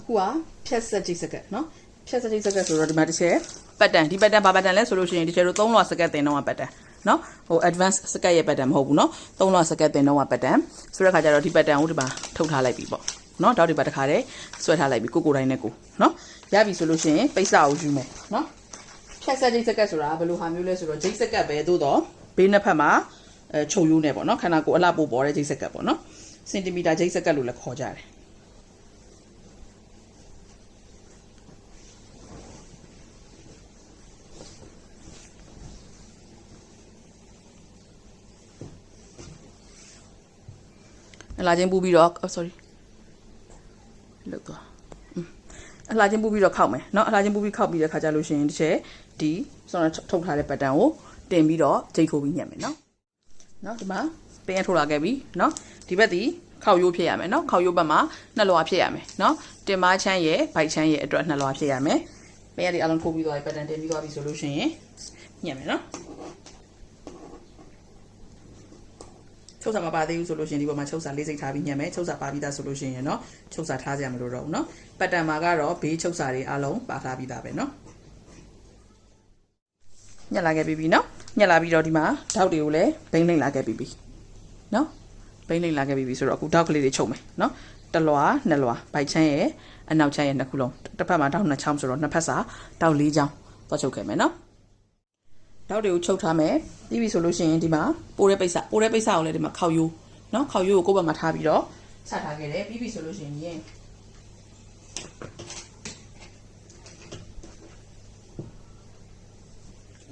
အခုကဖြတ်ဆက်ကြည့်စကတ်နော်ဖြတ်ဆက်ကြည့်စကတ်ဆိုတော့ဒီမှာတစ်ချက်ပတ်တန်ဒီပတ်တန်ဘာပတ်တန်လဲဆိုလို့ရှိရင်ဒီချက်တို့3လွှာစကတ်တင်တော့ပတ်တန်နော်ဟို advanced စကတ်ရဲ့ပတ်တန်မဟုတ်ဘူးနော်3လွှာစကတ်တင်တော့ပတ်တန်ဆိုတဲ့ခါကျတော့ဒီပတ်တန်ကိုဒီမှာထုတ်ထားလိုက်ပြီပေါ့နော်တောက်ဒီပတ်တစ်ခါတည်းဆွဲထားလိုက်ပြီကိုတိုင်းနဲ့ကိုနော်ရပြီဆိုလို့ရှိရင်ပိတ်စကိုယူမယ်နော်ဖြတ်ဆက်ကြည့်စကတ်ဆိုတာဘယ်လိုဟာမျိုးလဲဆိုတော့ဂျိတ်စကတ်ပဲသို့တော့ဘေးနှစ်ဖက်မှာချုပ်ရိုးနေပေါ့နော်ခန္ဓာကိုယ်အလှပို့ပေါ်တဲ့ဂျိတ်စကတ်ပေါ့နော်စင်တီမီတာဂျိတ်စကတ်လို့လည်းခေါ်ကြတယ်အလားချင်းပူပြီးတော့ sorry လောက်သွားအလားချင်းပူပြီးတော့ခောက်မယ်เนาะအလားချင်းပူပြီးခောက်ပြီးတဲ့ခါကျလို့ရှိရင်တစ်ချက်ဒီဆောင်းထုတ်ထားတဲ့ပတ်တန်ကိုတင်ပြီးတော့ဂျိတ်ခိုးပြီးညက်မယ်เนาะဒီမှာပင်းထုတ်လာခဲ့ပြီเนาะဒီဘက်ဒီခောက်ရိုးဖြစ်ရမယ်เนาะခောက်ရိုးဘက်မှာနှစ်လွှာဖြစ်ရမယ်เนาะတင်မချမ်းရဲ့ဘိုက်ချမ်းရဲ့အတွက်နှစ်လွှာဖြစ်ရမယ်ပင်းရည်အလုံးထိုးပြီးသွားပြီပတ်တန်တင်ပြီးသွားပြီဆိုလို့ရှိရင်ညက်မယ်เนาะချုပ်စာမပါသေးဘူးဆိုလို့ရှိရင်ဒီပေါ်မှာချုပ်စာလေးစိတ်ထားပြီးညက်မယ်ချုပ်စာပါပြီးသားဆိုလို့ရှိရင်เนาะချုပ်စာထားကြမလို့တော့ဘူးเนาะပတ်တန်မှာကတော့ဘေးချုပ်စာတွေအလုံးပါထားပြီးသားပဲเนาะညက်လာခဲ့ပြီเนาะညက်လာပြီးတော့ဒီမှာဓာတ်တွေကိုလည်းဘိန်းလိမ့်လာခဲ့ပြီเนาะဘိန်းလိမ့်လာခဲ့ပြီဆိုတော့အခုဓာတ်ကလေးတွေချုပ်မယ်เนาะတစ်လွှာနှစ်လွှာဘိုက်ချမ်းရဲ့အနောက်ချမ်းရဲ့နှစ်ခုလုံးတစ်ဖက်မှာဓာတ်နှစ်ချောင်းဆိုတော့နှစ်ဖက်စာဓာတ်၄ချောင်းသွားချုပ်ခဲ့မယ်เนาะဓာတ်တွေကိုချုပ်ထားမယ်ပြီးပြီဆိုလို့ရှိရင်ဒီမှာပိုးတဲ့ပိတ်စကိုလည်းဒီမှာခောက်ရိုးเนาะခောက်ရိုးကိုကိုယ့်ဘက်မှာထားပြီးတော့ဆက်ထားခဲ့တယ်ပြီးပြီဆိုလို့ရှိရင်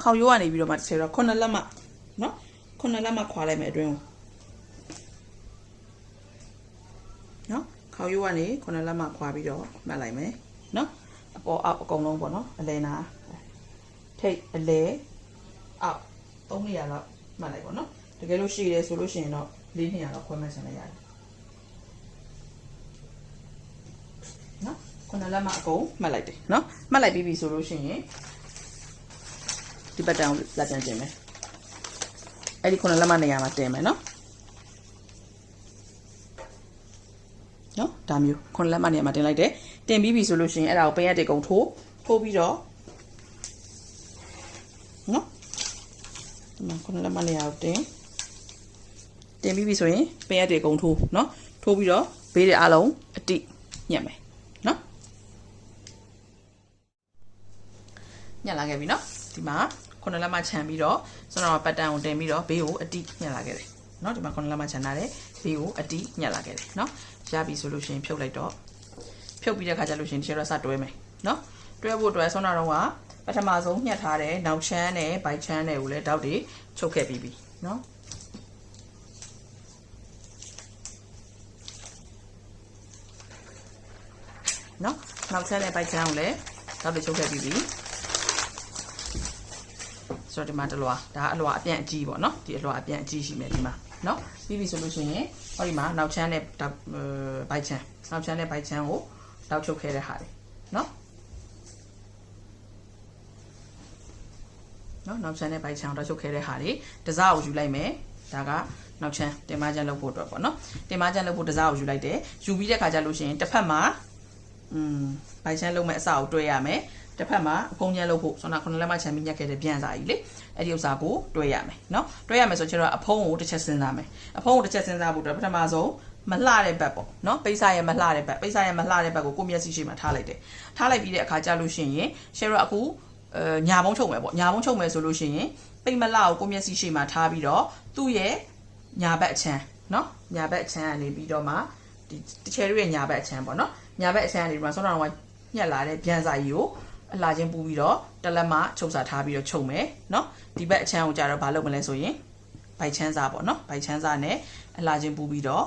ခေါက်ရိုးကနေပြီးတော့မှတစ်ချက်တော့ခုနှစ်လက်မเนาะခုနှစ်လက်မခွာလိုက်မယ်အတွင်းကိုเนาะခေါက်ရိုးကနေခုနှစ်လက်မခွာပြီးတော့မှတ်လိုက်မယ်เนาะအပေါ်အောက်အကုန်လုံးပေါ့เนาะအလဲနာထိတ်အလဲအောက်3နေရာလောက်မှတ်လိုက်ပေါ့เนาะတကယ်လို့ရှိတယ်ဆိုလို့ရှိရင်တော့4နေရာလောက်ခွဲမှတ်ဆင်လိုက်ရတယ်เนาะခုနှစ်လက်မအကုန်မှတ်လိုက်တယ်เนาะမှတ်လိုက်ပြီးပြီဆိုလို့ရှိရင်ဒီပတ်တန်ကိုလက်ကျန်တင်မယ်အဲ့ဒီခုနလက်မနေရာမှာတင်မယ်နော်ဒါမျိုးခုနလက်မနေရာမှာတင်လိုက်တယ်တင်ပြီးပြီဆိုလို့ရှိရင်အဲ့ဒါကိုပင်းရက်တွေကုန်ထိုးပြီးတော့နော်ဒီမှာခုနလက်မနေရာကိုတင်ပြီးပြီဆိုရင်ပင်းရက်တွေကုန်ထိုးနော်ထိုးပြီးတော့ဘေးတွေအားလုံးအတိညက်မယ်နော်ညက်လာခဲ့ပြီနော်ဒီမှာခုနလက်မချန်ပြီးတော့ဆိုတော့ပတ်တန်ကိုတင်ပြီးတော့ဘေးကိုအတိညက်လာခဲ့တယ်เนาะဒီမှာခုနလက်မချန်ထားတယ်ဘေးကိုအတိညက်လာခဲ့တယ်เนาะရပြီဆိုလို့ရှိရင်ဖြုတ်လိုက်တော့ဖြုတ်ပြီးတဲ့ခါကျလို့ရှိရင်ဒီချက်တော့စတွဲမယ်เนาะတွဲဖို့အတွက်ဆောင်းတာတော့ကပထမဆုံးညှက်ထားတဲ့နောက်ချမ်းနဲ့ဘိုက်ချမ်းတွေကိုလည်းတောက်တွေချုပ်ခဲ့ပြီးပြီเนาะနောက်ချမ်းနဲ့ဘိုက်ချမ်းကိုလည်းတောက်တွေချုပ်ခဲ့ပြီးပြီဆိုတော့ဒီမှာတလွှာဒါအလွှာအပြန်အကြီးပေါ့နော်ဒီအလွှာအပြန်အကြီးရှိမယ်ဒီမှာနော်ပြီးပြီဆိုလို့ရှိရင်ဟောဒီမှာနောက်ချမ်းနဲ့ဘိုက်ချမ်းနောက်ချမ်းနဲ့ဘိုက်ချမ်းကိုတောက်ချုပ်ခဲ့တဲ့ဟာတွေနော်နောက်ချမ်းနဲ့ဘိုက်ချမ်းကိုတောက်ချုပ်ခဲ့တဲ့ဟာတွေတစားကိုယူလိုက်မယ်ဒါကနောက်ချမ်းတင်မချမ်းလုပ်ဖို့အတွက်ပေါ့နော်တင်မချမ်းလုပ်ဖို့တစားကိုယူလိုက်တယ်ယူပြီးတဲ့ခါကျလို့ရှိရင်တစ်ဖက်မှာဘိုက်ချမ်းလုပ်မဲ့အစကိုတွဲရမယ်တစ်ဖက်မှာအဖုံးချမ်းလုပ်ဖို့ဆိုတော့ခုနလက်မချမ်းပြီးညက်ခဲ့တဲ့ပြန်စာကြီးလေအဲ့ဒီဥစ္စာကိုတွဲရမယ်เนาะတွဲရမယ်ဆိုချင်တော့အဖုံးကိုတစ်ချက်စဉ်းစားမယ်အဖုံးကိုတစ်ချက်စဉ်းစားဖို့အတွက်ပထမဆုံးမလှတဲ့ဘက်ပေါ့เนาะပိတ်စာရဲ့မလှတဲ့ဘက်ပိတ်စာရဲ့မလှတဲ့ဘက်ကိုကိုမျက်စိရှိမှထားလိုက်တယ်ထားလိုက်ပြီးတဲ့အခါကျလို့ရှိရင်ရှယ်ရအခုညာဘုံချုပ်မယ်ပေါ့ညာဘုံချုပ်မယ်ဆိုလို့ရှိရင်ပိတ်မလှကိုကိုမျက်စိရှိမှထားပြီးတော့သူ့ရဲ့ညာဘက်အချမ်းเนาะညာဘက်အချမ်းကနေပြီးတော့မှဒီတစ်ချယ်ရဲ့ညာဘက်အချမ်းပေါ့เนาะညာဘက်အချမ်းကနေဒီမှာဆောင်းတော်ကညက်လာတဲ့ပြန်စာကြီးကိုအလှချင်းပူပြီးတော့တလက်မချုပ်စာထားပြီးတော့ချုပ်မယ်เนาะဒီဘက်အချမ်းကိုကြတော့ဘာလုပ်မလဲဆိုရင်ဘိုက်ချမ်းစာပေါ့เนาะဘိုက်ချမ်းစာနဲ့အလှချင်းပူပြီးတော့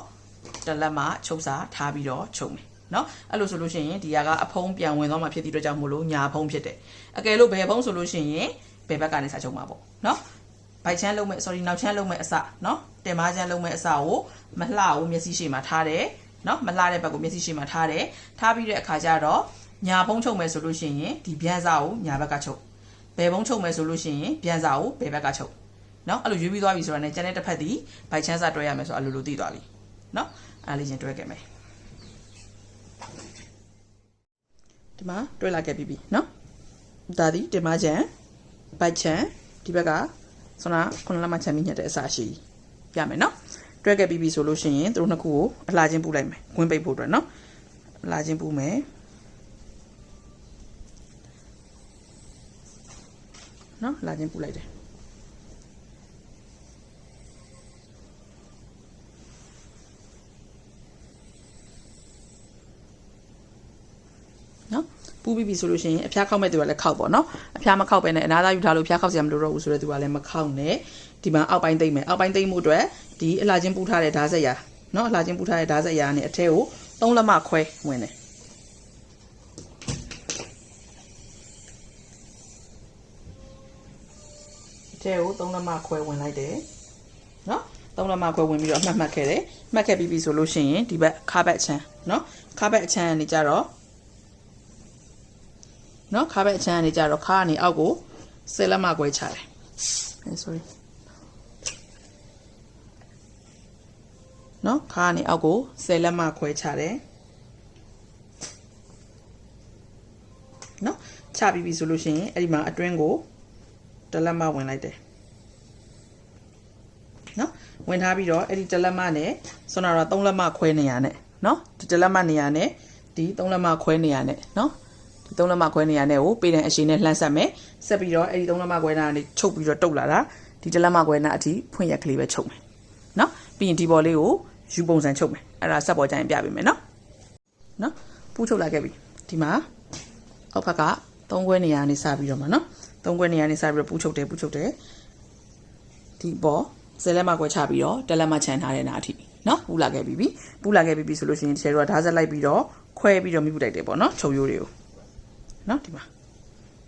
တလက်မချုပ်စာထားပြီးတော့ချုပ်မယ်เนาะအဲ့လိုဆိုလို့ရှိရင်ဒီကအဖုံးပြန်ဝင်သွားမှဖြစ်တဲ့အတွက်ကြောင့်မို့လို့ညာဖုံးဖြစ်တယ်အကယ်လို့ဘယ်ဖုံးဆိုလို့ရှိရင်ဘယ်ဘက်ကနေစာချုပ်မှာပေါ့เนาะဘိုက်ချမ်းလုံးမဲ့ sorry နောက်ချမ်းလုံးမဲ့အစเนาะတင်မချမ်းလုံးမဲ့အစကိုမလှဘူးမျက်စိရှိမှထားတယ်เนาะမလှတဲ့ဘက်ကိုမျက်စိရှိမှထားတယ်ထားပြီးတဲ့အခါကျတော့ညာဖုံးချုပ်မယ်ဆိုလို့ရှိရင်ဒီပြန်စာကိုညာဘက်ကချုပ်ဘယ်ဖုံးချုပ်မယ်ဆိုလို့ရှိရင်ပြန်စာကိုဘယ်ဘက်ကချုပ်เนาะအဲ့လိုရွေးပြီးသွားပြီဆိုတာနဲ့ကျန်တဲ့တစ်ဖက်ဒီဘိုက်ချမ်းစာတွဲရမယ်ဆိုအလိုလိုသိသွားပြီเนาะအဲ့လေးချင်းတွဲခဲ့မယ် မှာတွဲလာခဲ့ပြီနော်ဒါဒီတင်မချန်ဘတ်ချန်ဒီဘက်ကဆိုတော့ခုနလမချန်ပြီးညက်တဲ့အစားရှိပြမယ်နော်တွဲခဲ့ပြီဆိုလို့ရှိရင်တို့နှစ်ခုကိုအလှချင်းပူလိုက်မယ်ဝင်းပိတ်ဖို့အတွက်နော်အလှချင်းပူမယ်နော်အလှချင်းပူလိုက်တယ်နော်ပူပြီးပြီဆိုလို့ရှိရင်အဖျားခောက်မဲ့သူကလည်းခောက်ပေါ့နော်အဖျားမခောက်ပဲနဲ့အနားသားယူထားလို့ဖျားခောက်စရာမလိုတော့ဘူးဆိုတဲ့သူကလည်းမခောက်နဲ့ဒီမှာအောက်ပိုင်းသိမ့်မယ်အောက်ပိုင်းသိမ့်မှုအတွက်ဒီအလှချင်းပူထားတဲ့ဓာတ်ဆက်ရာနော်အလှချင်းပူထားတဲ့ဓာတ်ဆက်ရာနဲ့အထဲကို3လက်မခွဲဝင်တယ်အထဲကို3လက်မခွဲဝင်လိုက်တယ်နော်3လက်မခွဲဝင်ပြီးတော့မှတ်ခဲ့တယ်မှတ်ခဲ့ပြီးပြီဆိုလို့ရှိရင်ဒီဘက်ခါဘက်အချမ်းနော်ခါဘက်အချမ်းကနေကြတော့နော်ခါဘက်အချမ်းကနေကြတော့ခါကနေအောက်ကို10လက်မခွဲချတယ်sorry နော်ခါကနေအောက်ကို10လက်မခွဲချတယ်နော်ချပြီးပြီဆိုလို့ရှိရင်အဲ့ဒီမှာအတွင်းကို1လက်မဝင်လိုက်တယ်နော်ဝင်ထားပြီးတော့အဲ့ဒီ1လက်မနဲ့ဆိုတော့3လက်မခွဲနေရနဲ့နော်ဒီ1လက်မနေရနဲ့ဒီ3လက်မခွဲနေရနဲ့နော်ဒီ3လက်မခွဲနေရနဲ့ကိုပေးတဲ့အရှိန်နဲ့လှမ်းဆက်မယ်ဆက်ပြီးတော့အဲ့ဒီ3လက်မခွဲနာကနေချုပ်ပြီးတော့တုတ်လာတာဒီ1လက်မခွဲနာအထိဖွင့်ရက်ကလေးပဲချုပ်မယ်နော်ပြီးရင်ဒီဘော်လေးကိုယူပုံစံချုပ်မယ်အဲ့ဒါဆက်ပေါ်ကြရင်ပြပေးမယ်နော်ပူးချုပ်လာခဲ့ပြီဒီမှာအောက်ဘက်က3ခွဲနေရာနေစပြီးတော့မှာနော်3ခွဲနေရာနေစပြီးတော့ပူးချုပ်တယ်ဒီဘော10လက်မခွဲချပြီးတော့1လက်မချန်ထားတဲ့နာအထိနော်ပူးလာခဲ့ပြီဆိုလို့ရှိရင်ဒီချဲတော့ဓာတ်ဆက်လိုက်ပြီးတော့ခွဲပြီးတော့မိဘူးတိုက်တယ်ပေါ့နော်ချုပ်ရိုးတွေကိုနော်ဒီမှာ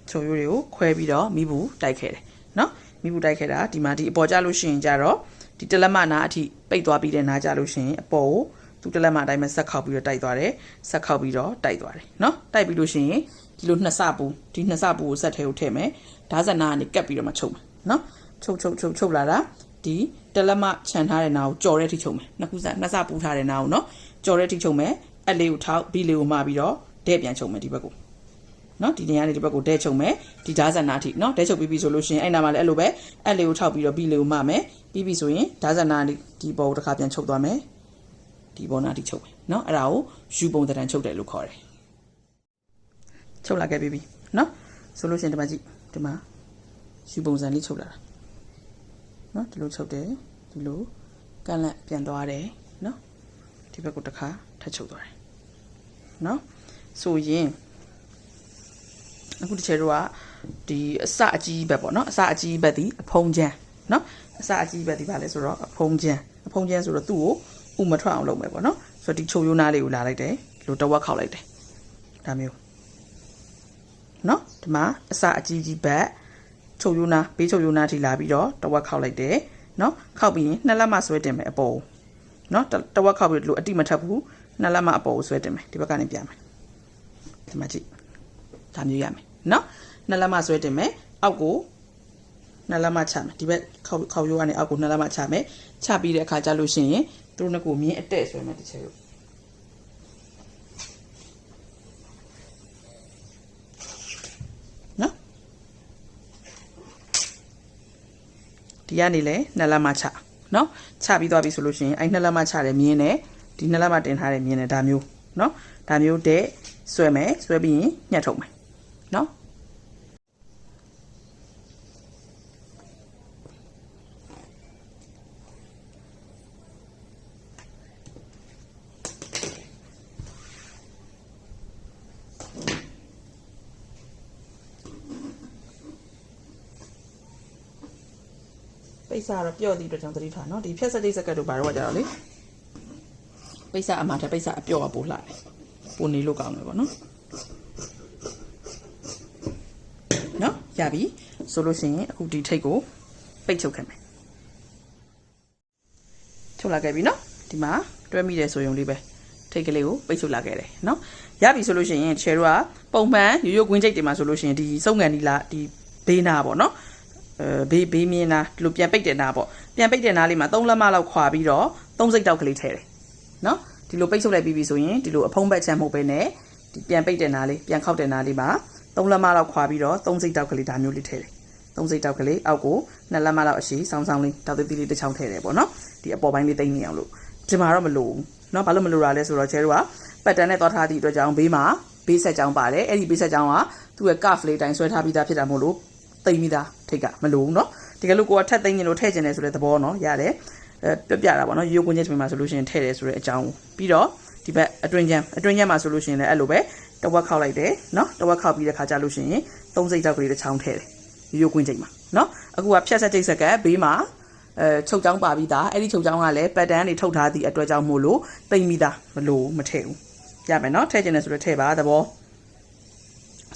ချုပ်ရိုးတွေကိုခွဲပြီးတော့မိဘူးတိုက်ခဲ့တယ်နော်မိဘူးတိုက်ခဲ့တာဒီမှာဒီအပေါ်ကျလို့ရှိရင်ကြတော့ဒီ1လက်မနာအထိပိတ်သွားပြီးတဲ့နာကြလို့ရှိရင်အပေါ်ကိုသူ1လက်မအတိုင်းပဲဆက်ခောက်ပြီးတော့တိုက်သွားတယ်ဆက်ခောက်ပြီးတော့တိုက်သွားတယ်နော်တိုက်ပြီးလို့ရှိရင်ဒီလို2စပူဒီ2စပူကိုဆက်ထဲကိုထည့်မယ်ဓာတ်ဆက်နာကနေကပ်ပြီးတော့မှချုပ်မယ်နော်ချုပ်လာတာဒီ1လက်မခြံထားတဲ့နာကိုကြော်တဲ့ထိချုပ်မယ်2စပူထားတဲ့နာကိုနော်ကြော်တဲ့ထိချုပ်မယ်အလေးကိုထောက်ပြီးလေးကိုမှာပြီးတော့ဒဲ့ပြန်ချုပ်မယ်ဒီဘက်ကိုနော်ဒီနေရာနေဒီဘက်ကိုဒဲချုပ်မယ်ဒီဓာတ်ဆက်နာအထိနော်ဒဲချုပ်ပြီးပြီဆိုလို့ရှိရင်အဲ့နာမှာလည်းအဲ့လိုပဲအဲ့လေးကိုထောက်ပြီးတော့ပြီးလေးကိုမှမယ်ပြီးပြီဆိုရင်ဓာတ်ဆက်နာဒီဘောကိုတစ်ခါပြန်ချုပ်သွားမယ်ဒီဘောနာအထိချုပ်မယ်နော်အဲ့ဒါကိုယူပုံတန်ချုပ်တယ်လို့ခေါ်တယ်ချုပ်လာခဲ့ပြီနော်ဆိုလို့ရှိရင်ဒီမှာကြည့်ဒီမှာယူပုံစံလေးချုပ်လာတာနော်ဒီလိုချုပ်တယ်ဒီလိုကန့်လန့်ပြန်သွားတယ်နော်ဒီဘက်ကိုတစ်ခါထပ်ချုပ်သွားတယ်နော်ဆိုရင်အခုတစ်ချက်တော့ဒီအစအကြီးဘက်ပေါ့နော်အစအကြီးဘက်ဒီအဖုံးချမ်းနော်အစအကြီးဘက်ဒီပါလဲဆိုတော့အဖုံးချမ်းဆိုတော့သူ့ကိုဥမထွက်အောင်လုပ်မယ်ပေါ့နော်ဆိုတော့ဒီချုပ်ရိုးနားလေးကိုလာလိုက်တယ်ဒီလိုတဝက်ခောက်လိုက်တယ်ဒါမျိုးနော်ဒီမှာအစအကြီးဘက်ချုပ်ရိုးနားဘေးချုပ်ရိုးနားထိလာပြီးတော့တဝက်ခောက်လိုက်တယ်နော်ခောက်ပြီးရင်2လက်မဆွဲတင်မယ်အပေါ်နော်တဝက်ခောက်ပြီးလို့အတိမထပ်ဘူး2လက်မအပေါ်ကိုဆွဲတင်မယ်ဒီဘက်ကနေပြမယ်ဒီမှာကြည့်ဒါမျိုးရမယ်နော်2လက်မဆွဲတင်မယ်အောက်ကို2လက်မချမယ်ဒီဘက်ခေါက်ရိုးကနေအောက်ကို2လက်မချမယ်ချပြီးတဲ့အခါကျလို့ရှိရင်သူတို့နှစ်ကိုမြင်းအတဲ့ဆွဲမယ်တစ်ချက်လို့နော်ဒီကနေလဲ2လက်မချနော်ချပြီးသွားပြီဆိုလို့ရှိရင်အဲ့2လက်မချတယ်မြင်းနဲ့ဒီ2လက်မတင်ထားတယ်မြင်းနဲ့ဒါမျိုးနော်ဒါမျိုးတဲ့ဆွဲမယ်ဆွဲပြီးရင်ညှက်ထုတ်မယ်နော်ပိတ်စာတော့ပြော့သည့်အတွက်ကြောင့်သတိထားနော်ဒီဖြတ်စတိစကတ်တို့ဘာတော့ကြတော့လေပိတ်စာအမှားတဲ့ပိတ်စာအပြော့ကပို့လာတယ်ပို့နေလို့ကောင်းတယ်ပေါ့နော်နော်ရပြီဆိုလို့ရှိရင်အခုဒီထိတ်ကိုပိတ်ချုပ်ခဲ့မယ်ချုပ်လာခဲ့ပြီနော်ဒီမှာတွဲမိတယ်ဆိုရုံလေးပဲထိတ်ကလေးကိုပိတ်ချုပ်လာခဲ့တယ်နော်ရပြီဆိုလို့ရှိရင်ချယ်တို့ကပုံမှန်ရိုးရိုးကွင်းချိတ်တွေမှာဆိုလို့ရှိရင်ဒီစုံငံဒီလားဒီဘေးနာပေါ့နော်ဘေးမြင်းနာဒီလိုပြန်ပိတ်တဲ့နာပေါ့ပြန်ပိတ်တဲ့နာလေးမှာ3လက်မလောက်ခွာပြီးတော့3စိတ်တောက်ကလေးထည့်တယ်နော်ဒီလိုပိတ်ချုပ်လိုက်ပြီးပြီဆိုရင်ဒီလိုအဖုံးဘက်ချမ်းမဟုတ်ပဲနဲ့ဒီ ပြန်ပိတ်တဲ့နားလေးပြန်ခောက်တဲ့နားလေးမှာ3လက်မလောက်ခွာပြီးတော့3စိတ်တောက်ကလေးဒါမျိုးလေးထည့်တယ်3စိတ်တောက်ကလေးအောက်ကို2လက်မလောက်အရှိဆောင်းဆောင်းလေးတောက်သေးသေးလေးတစ်ချောင်းထည့်တယ်ပေါ့နော်ဒီအပေါ်ပိုင်းလေးတိတ်နေအောင်လို့ဒီမှာတော့မလို့เนาะဘာလို့မလို့ရလဲဆိုတော့ကျဲတို့ကပတ်တန်နဲ့သွားထားသည့်အတွက်ကြောင့်ဘေးမှာဘေးဆက်ကြောင်းပါတယ်အဲ့ဒီဘေးဆက်ကြောင်းကသူ့ရဲ့ cuff လေးတိုင်းဆွဲထားပြီးသားဖြစ်တာမို့လို့တိတ်ပြီးသားထိတ်ကမလို့เนาะတကယ်လို့ကိုကထက်သိမ်းရင်လို့ထည့်ကျင်တယ်ဆိုတဲ့သဘောเนาะရတယ်ပြတာပေါ့เนาะရိုးကွင်းချင်းပြင်မှာဆိုလို့ရှိရင်ထည့်တယ်ဆိုတဲ့အကြောင်းပြီးတော့ဒီဘက်အတွင်းချမ်းမှာဆိုလို့ရှိရင်လည်းအဲ့လိုပဲတဝက်ခောက်လိုက်တယ်เนาะတဝက်ခောက်ပြီးတဲ့ခါကျလို့ရှိရင်3စိတ်တောက်ကလေးတစ်ချောင်းထည့်တယ်ရိုးကွင်းချင်းမှာเนาะအခုကဖြတ်ဆက်ချိတ်ဆက်ကဘေးမှာချုပ်ချောင်းပါပြီးသားအဲ့ဒီချုပ်ချောင်းကလည်းပတ်တန်းတွေထုတ်ထားသည့်အတွက်ကြောင့်မို့လို့တိမ်ပြီးသားမလို့မထည့်ဘူးရမယ်เนาะထည့်ကျင်တယ်ဆိုတော့ထည့်ပါသဘော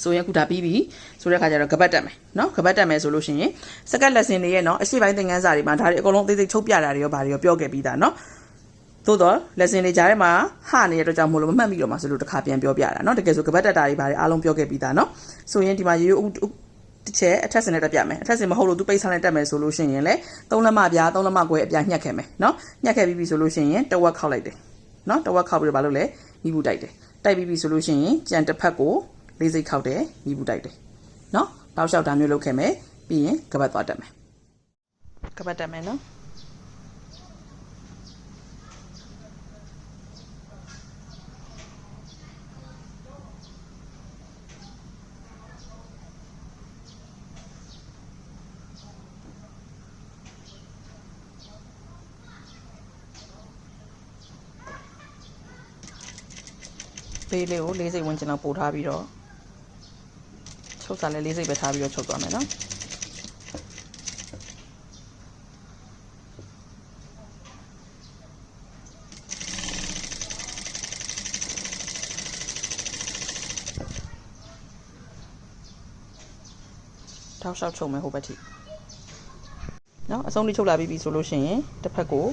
ဆိုရင်ခုဒါပြီးပြီဆိုတဲ့ခါကျတော့ကပတ်တက်မယ်เนาะကပတ်တက်မယ်ဆိုလို့ရှိရင်စကတ်လက်စင်တွေရဲ့เนาะအရှိပိုင်းသင်ခန်းစာတွေမှာဒါတွေအကုန်လုံးအသေးစိတ်ထုတ်ပြတာတွေရောဗာတွေရောပြောခဲ့ပြီးသားเนาะသို့တော့လက်စင်တွေကြားထဲမှာဟနေတဲ့အတွက်ကြောင့်မို့လို့မမှတ်မိတော့မှဆိုလို့တစ်ခါပြန်ပြောပြတာเนาะတကယ်ဆိုကပတ်တက်တာတွေဗာတွေအားလုံးပြောခဲ့ပြီးသားเนาะဆိုရင်ဒီမှာရိုးတစ်ချက်အထက်စင်နဲ့တက်ပြမယ်အထက်စင်မဟုတ်လို့သူပိတ်ဆန်းနဲ့တက်မယ်ဆိုလို့ရှိရင်လေ3လက်မပြား3လက်မခွဲအပြားညှက်ခဲ့မယ်เนาะညှက်ခဲ့ပြီးပြီဆိုလို့ရှိရင်တဝက်ခောက်လိုက်တယ်เนาะတဝက်ခောက်ပြီးတော့ဘာလို့လဲမိဘူးတိုက်တယ်တိုက်ပြီးပြီဆိုလို့ရှိရင်ကြံတစ်ဖက်ကိုလေးစိတ်ခောက်တယ်မိဘူးတိုက်တယ်เนาะတောက်လျှောက်တာမျိုးလုပ်ခဲ့မယ်ပြီးရင်ကပတ်သွားတက်မယ်ကပတ်တက်မယ်เนาะပေးလေးကို4စိတ်ဝင်ကျင်တော့ပို့ထားပြီးတော့ချုပ်စားလဲ4စိတ်ပဲထားပြီးတော့ချုပ်သွားမယ်နော်ထောက်လျှောက်ချုပ်မယ်ဟိုဘက်ထိနော်အဆုံးထိချုပ်လာပြီဆိုလို့ရှိရင်တစ်ဖက်ကို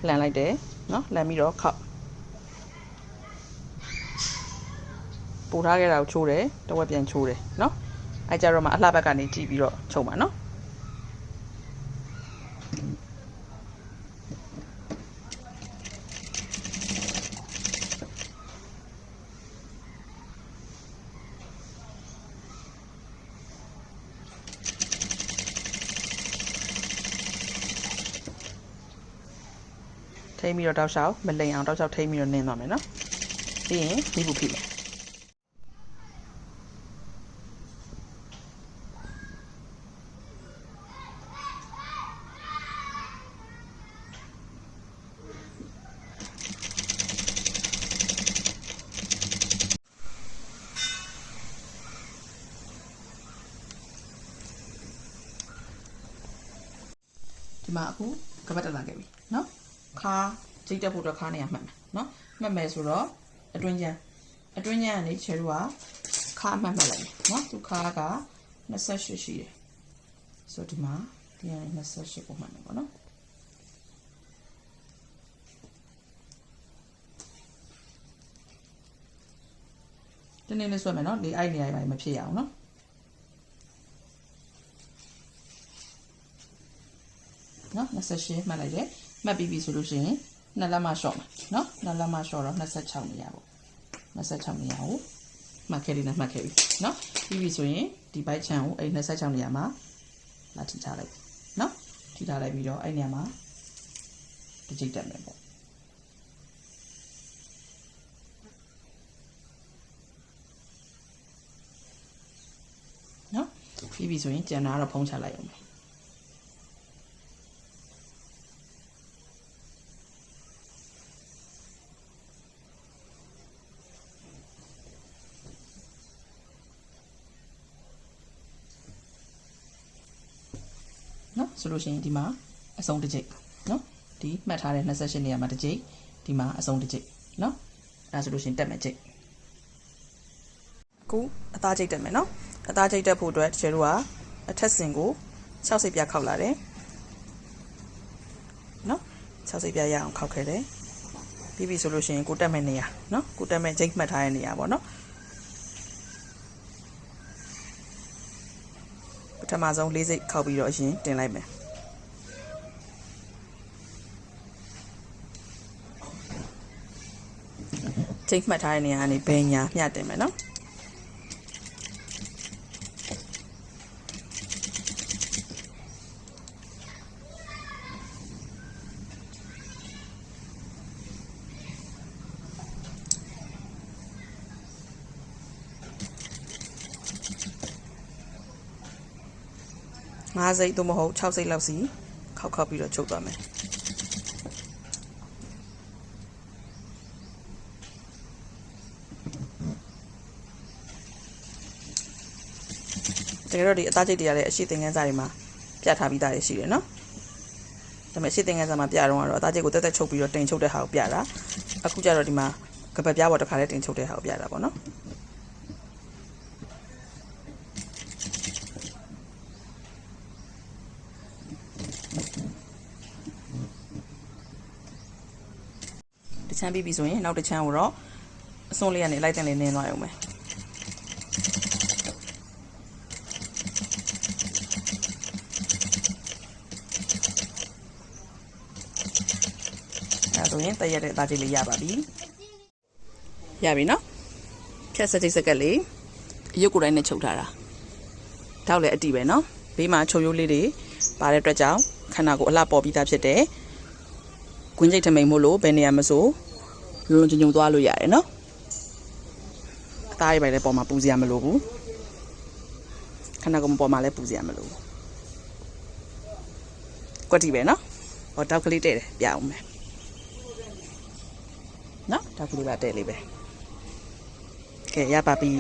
လှန်လိုက်တယ်နော်လှန်ပြီးတော့ခောက်ပို့ထားခဲ့တာကိုချိုးတယ်တဝက်ပြန်ချိုးတယ်เนาะအဲကြတော့မှအလှဘက်ကနေကြည့်ပြီးတော့ချုပ်မှာเนาะထိပြီးတော့တောက်လျှောက်မလိမ်အောင်တောက်လျှောက်ထိပြီးတော့နင်းသွားမယ်เนาะပြီးရင်မိဘူးဖိမယ်ဒီမှာအခုကပတ်တက်လာခဲ့ပြီเนาะခါကြိတ်တက်ဖို့တော့ခါနေရမှတ်မယ်เนาะမှတ်မယ်ဆိုတော့အတွင်းချမ်းကနေချဲတို့ကခါမှတ်လိုက်မယ်เนาะသူခါက28ရှိတယ်ဆိုဒီမှာဒီကနေ28ကိုမှတ်မယ်ပေါ့เนาะဒီနေ့လေးဆွဲမယ်เนาะဒီအိုက်နေရာပိုင်းမဖြစ်ရအောင်เนาะနော်28မှတ်လိုက်တယ်မှတ်ပြီးပြီဆိုလို့ရှိရင်2လက်မလျှော့မယ်နော်2လက်မလျှော့တော့26နေရပေါ့26နေရကိုမှတ်ခဲ့လေးနဲ့မှတ်ခဲ့ပြီနော်ပြီးပြီဆိုရင်ဒီဘိုက်ချန်ကိုအဲ့26နေရမှာလာထိထားလိုက်နော်ထိထားလိုက်ပြီးတော့အဲ့နေရာမှာတစ်ကြိတ်တက်မယ်ပေါ့နော်ပြီးပြီဆိုရင်ကျန်တာတော့ဖုံးချလိုက်အောင်မယ်နော်ဆိုလို့ရှိရင်ဒီမှာအစုံတစ်ကြိတ်နော်ဒီမှတ်ထားတဲ့28နေရာမှာတစ်ကြိတ်ဒီမှာအစုံတစ်ကြိတ်နော်အဲဆိုလို့ရှိရင်တက်မယ်ကြိတ်အခုအသားကြိတ်တက်မယ်နော်အသားကြိတ်တက်ဖို့အတွက်တချို့တို့ကအထက်စင်ကို6စိတ်ပြခောက်လာတယ်နော်6စိတ်ပြရအောင်ခောက်ခဲ့တယ်ပြီးပြီဆိုလို့ရှိရင်ကိုတက်မဲ့နေရာနော်ကိုတက်မဲ့ကြိတ်မှတ်ထားတဲ့နေရာပေါ့နော်ပထမဆုံး4စိတ်ခောက်ပြီးတော့အရင်တင်လိုက်မယ် ချိန်မှတ်ထားတဲ့နေရာကနေဘယ်ညာမျှတင်မယ်နော်5စိတ်သို့မဟုတ်6စိတ်လောက်စီခောက်ပြီးတော့ချုပ်သွားမယ်တကယ်တော့ဒီအသားချိတ်တွေကလည်းအရှိသင်ခန်းစာတွေမှာပြထားပြီးသားတွေရှိတယ်နော်ဒါပေမဲ့အရှိသင်ခန်းစာမှာပြတော့အသားချိတ်ကိုတက်တက်ချုပ်ပြီးတော့တင်ချုပ်တဲ့ဟာကိုပြတာအခုကျတော့ဒီမှာကပတ်ပြားပေါ်တစ်ခါလေးတင်ချုပ်တဲ့ဟာကိုပြတာပေါ့နော်တချမ်းပြီးပြီဆိုရင်နောက်တစ်ချမ်းကိုတော့အစွန်းလေးကနေလိုက်တင်လေးနင်းသွားရုံပဲဆိုရင်တက်ရတဲ့သားချိတ်လေးရပါပြီရပြီနော်ဖြတ်စတိတ်စကက်လေးအရုပ်ကိုယ်တိုင်းနဲ့ချုပ်ထားတာတောက်လည်းအတီးပဲနော်ဘေးမှာချုပ်ရိုးလေးတွေပါတဲ့အတွက်ကြောင့်ခန္ဓာကိုယ်အလှပေါ်ပြီးသားဖြစ်တယ်ကွင်းချိတ်ထမိန်မို့လို့ဘယ်နေရာမဆိုရုံရုံကြုံသွားလို့ရတယ်နော်အသားရပိုင်လည်းပေါ်မှာပူစရာမလိုဘူးခန္ဓာကိုယ်ပေါ်မှာလည်းပူစရာမလိုဘူးကွက်တီပဲနော်ဟောတောက်ကလေးတဲ့တယ်ပြအောင်မယ်နော်တောက်ကလေးပါတဲ့လေးပဲကဲရပါပြီ